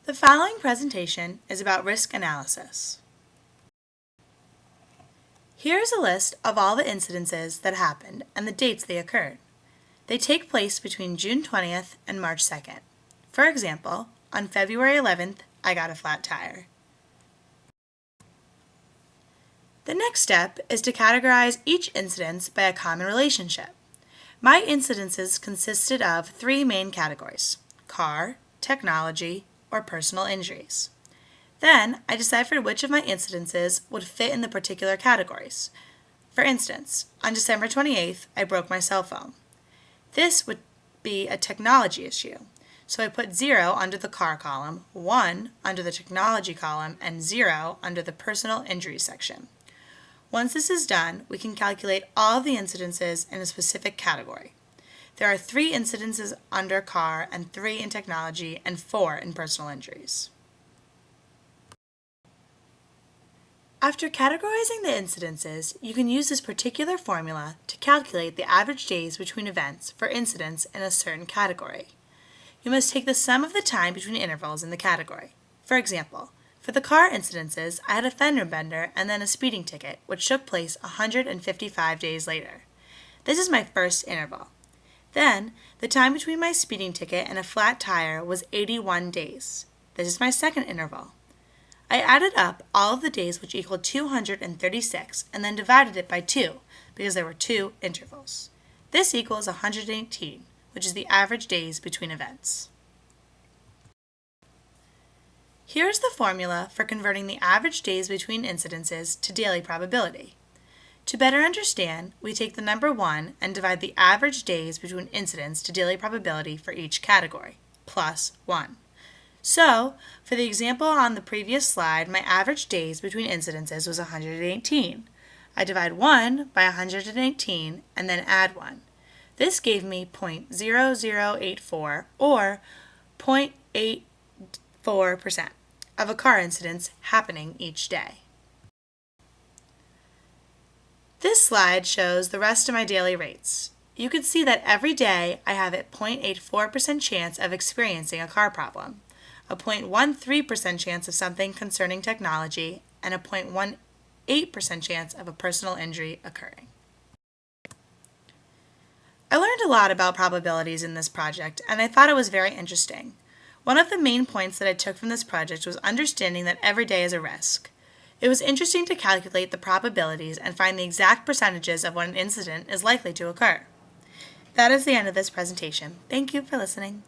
The following presentation is about risk analysis. Here is a list of all the incidences that happened and the dates they occurred. They take place between June 20th and March 2nd. For example, on February 11th, I got a flat tire. The next step is to categorize each incidence by a common relationship. My incidences consisted of three main categories: car, technology, or personal injuries. Then, I deciphered which of my incidences would fit in the particular categories. For instance, on December 28th, I broke my cell phone. This would be a technology issue, so I put 0 under the car column, 1 under the technology column, and 0 under the personal injury section. Once this is done, we can calculate all of the incidences in a specific category. There are 3 incidences under car and 3 in technology and 4 in personal injuries. After categorizing the incidences, you can use this particular formula to calculate the average days between events for incidents in a certain category. You must take the sum of the time between intervals in the category. For example, for the car incidences, I had a fender bender and then a speeding ticket, which took place 155 days later. This is my first interval. Then, the time between my speeding ticket and a flat tire was 81 days. This is my second interval. I added up all of the days, which equaled 236, and then divided it by 2, because there were 2 intervals. This equals 118, which is the average days between events. Here is the formula for converting the average days between incidences to daily probability. To better understand, we take the number 1 and divide the average days between incidents to daily probability for each category, plus 1. So, for the example on the previous slide, my average days between incidences was 118. I divide 1 by 118 and then add 1. This gave me 0.0084 or 0.84% of a car incidents happening each day. This slide shows the rest of my daily rates. You can see that every day I have a 0.84% chance of experiencing a car problem, a 0.13% chance of something concerning technology, and a 0.18% chance of a personal injury occurring. I learned a lot about probabilities in this project, and I thought it was very interesting. One of the main points that I took from this project was understanding that every day is a risk. It was interesting to calculate the probabilities and find the exact percentages of when an incident is likely to occur. That is the end of this presentation. Thank you for listening.